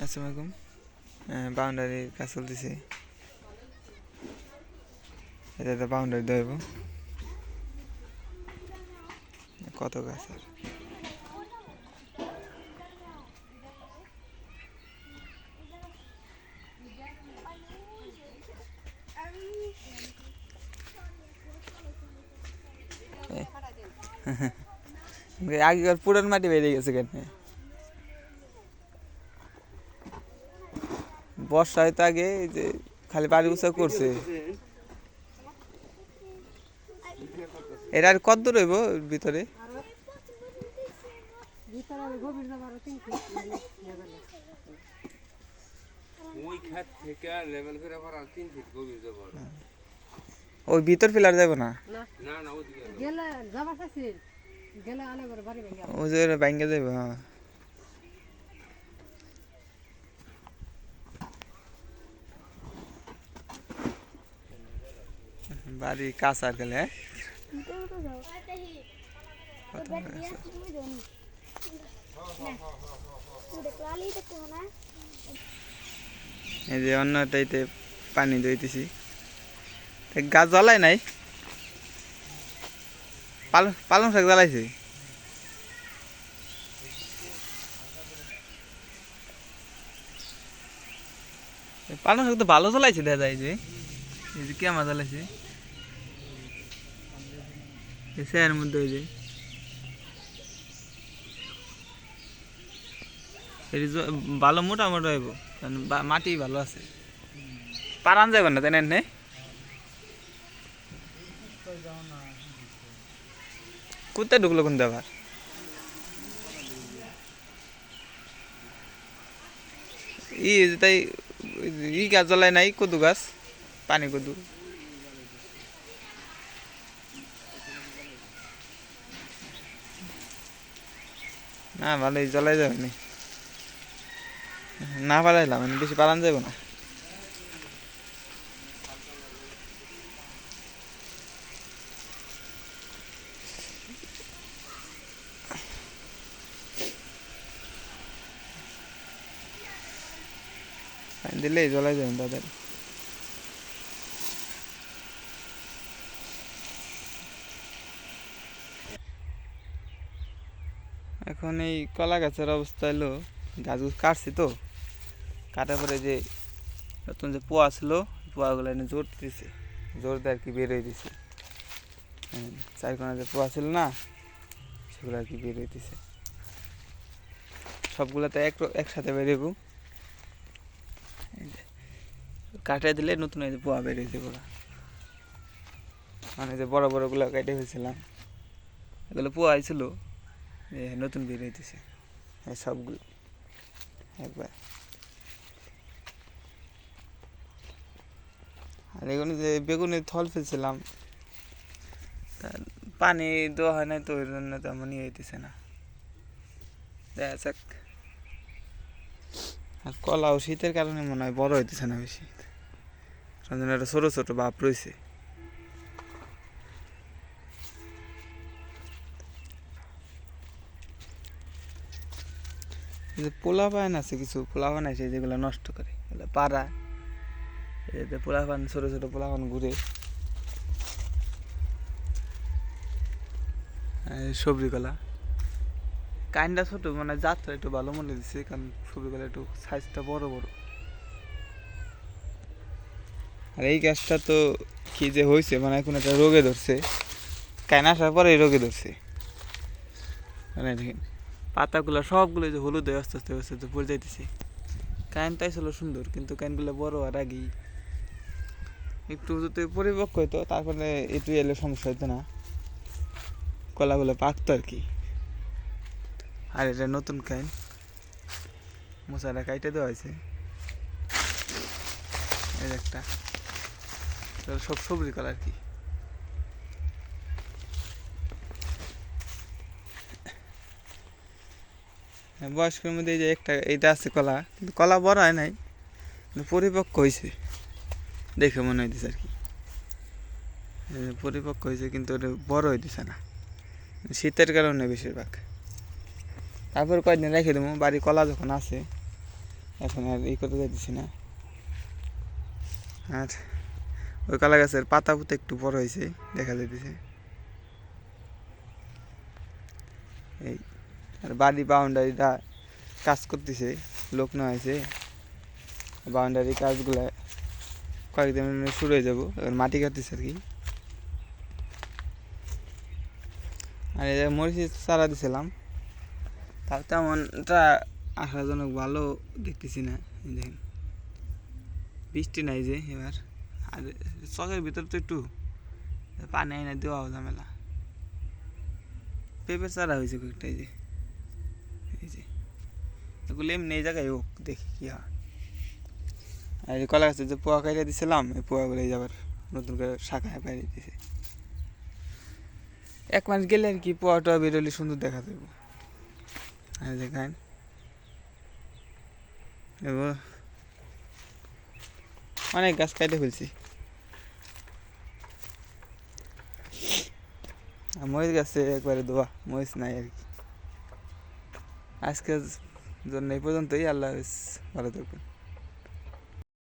আসসালামু আলাইকুম। বাউন্ডারির কাজ চলতেছে। এটা বাউন্ডারি দেব। কত গাছ আর আগেকার পুরান মাটি বেরিয়ে গেছে কেন? বর্ষা হয়তো আগে যে খালি বাড়ি উঁচা করছে। এটা আর কত দূর হইব ভিতরে? ওই ভিতর ফিলার যাব না, ওই যে ভাঙ্গা যাইব। হ্যাঁ, বাড়ি কাজ আর গেলে এই যে অন্যটাইতে পানি দইতেছি। গাছ জ্বালাই নাই, পালং শাক জ্বালাইছে। পালং শাক তো ভালো জ্বালাইছে দেখা যায়। যে এই যে কেমন জ্বালাইছে এর মধ্যে, ওই যে ভালো মোটামুটি হইব, মাটি ভালো আছে। পারান যাবে না তাই না? কোথায় ঢুকলো কোন আবার? তাই গাছ জ্বালায় নাই, কদু গাছ, পানি কদু। না ভালোই জ্বালাই যাবে না পালাইলাম, বেশি পালান যাবো না। দিলেই জ্বলাই যাবেন তাদের। এখন এই কলা গাছের অবস্থা হলো, গাছ কাটছি তো, কাটার পরে যে নতুন যে পোয়া ছিল, পোয়াগুলো এনে জোর দিতেছে, জোর দিয়ে আর কি বের হয়ে দিছে। চারকোনা যে পোয়া ছিল না, সেগুলো আর কি বের হইতেছে। সবগুলো তো একসাথে বেরোব, কাটে দিলে নতুন এই যে পোয়া বের হয়েছে গুলা। মানে যে বড় বড়গুলো কেটে ফেলছিলাম, এগুলো পোয়া হয়েছিল, নতুন বের হইতেছে সবগুলো একবার। আর এগুলো যে বেগুনের থল ফেলছিলাম, পানি দেওয়া হয় না তো, ওই জন্য তেমন ইয়ে হইতেছে না, দেখা যাক। আর কলাও শীতের কারণে মনে হয় বড় হইতেছে না বেশি, একটা ছোট ছোট বাপ রয়েছে। পোলাপান আছে, কিছু পোলাপান আছে যেগুলো নষ্ট করে, এগুলো পাড়া। এতে পোলাপান, ছোট ছোট পোলাপান ঘুরে। সবজি কলা কাইন্ডা ছোট, মানে জাতটা একটু ভালো মনে দিচ্ছে, কারণ সবজি কলা একটু সাইজটা বড় বড়। আর এই গাছটা তো কি যে হয়েছে, মানে এখন একটা রোগে ধরছে, কাইন আসার পরে এই রোগে ধরছে। মানে দেখেন পাতাগুলো সবগুলো যে হলুদ হয়ে আস্তে আস্তে আস্তে আস্তে পড়ে যাইতেছে। কাইনটাই ছিল সুন্দর, কিন্তু কাইনগুলো বড় আর আগেই একটু যদি পরিপক্ক হইতো, তারপরে একটু এলে সমস্যা হইতো না, কলাগুলো পাকতো আর কি। আর এটা নতুন কাইন, মশাটা কাইটে দেওয়া হয়েছে। এই একটা সব সবজি কলা আর কি। বয়স্কের মধ্যে এই যে একটা এইটা আছে কলা, কিন্তু কলা বড় হয় নাই, কিন্তু পরিপক্ক হয়েছে দেখে মনে হইতেছে আর কি। পরিপক্ক হয়েছে কিন্তু ওটা বড় হইতেছে না, শীতের কারণে বেশিরভাগ। তারপর কয়েকদিন রেখে দেবো, বাড়ি কলা যখন আছে এখন আর এই করতে যাইতেছি না। আর ওই কলা গাছের পাতা পুতা একটু বড় হয়েছে, দেখা যাইতেছে। এই আর বাড়ি বাউন্ডারিটা কাজ করতেছে, লোক না হয়েছে। বাউন্ডারি কাজগুলা কয়েকদিন শুরু হয়ে যাবো। এবার মাটি কাটতেছে আর কি। আর এই মরিচের চারা দিছিলাম, তাও তেমনটা আশাজনক ভালো দেখতেছি না। দেখেন বৃষ্টি নাই যে এবার, আর চকের ভিতর তো একটু পানি আইনা দেওয়া ঝামেলা। পেঁপের চারা হয়েছে কয়েকটা, এই যে এগুলো এমনি এই জায়গায় হোক, দেখি কি হয়। আর এই কলা গাছে যে পোয়া কাইটা দিছিলাম, এই পোয়াগুলো আবার নতুন করে শাখায় বাইরে দিতেছে। 1 মাস গেলে আর কি পোয়াটা বেরোলে সুন্দর দেখা যাবে। আর দেখেন অনেক গাছ কাটে ফেলছি। মরিচ গাছে একবারে দোয়া, মরিচ নাই আর কি। আজকের জন্য এই পর্যন্তই। আল্লাহ হাফেজ, ভালো থাকবেন।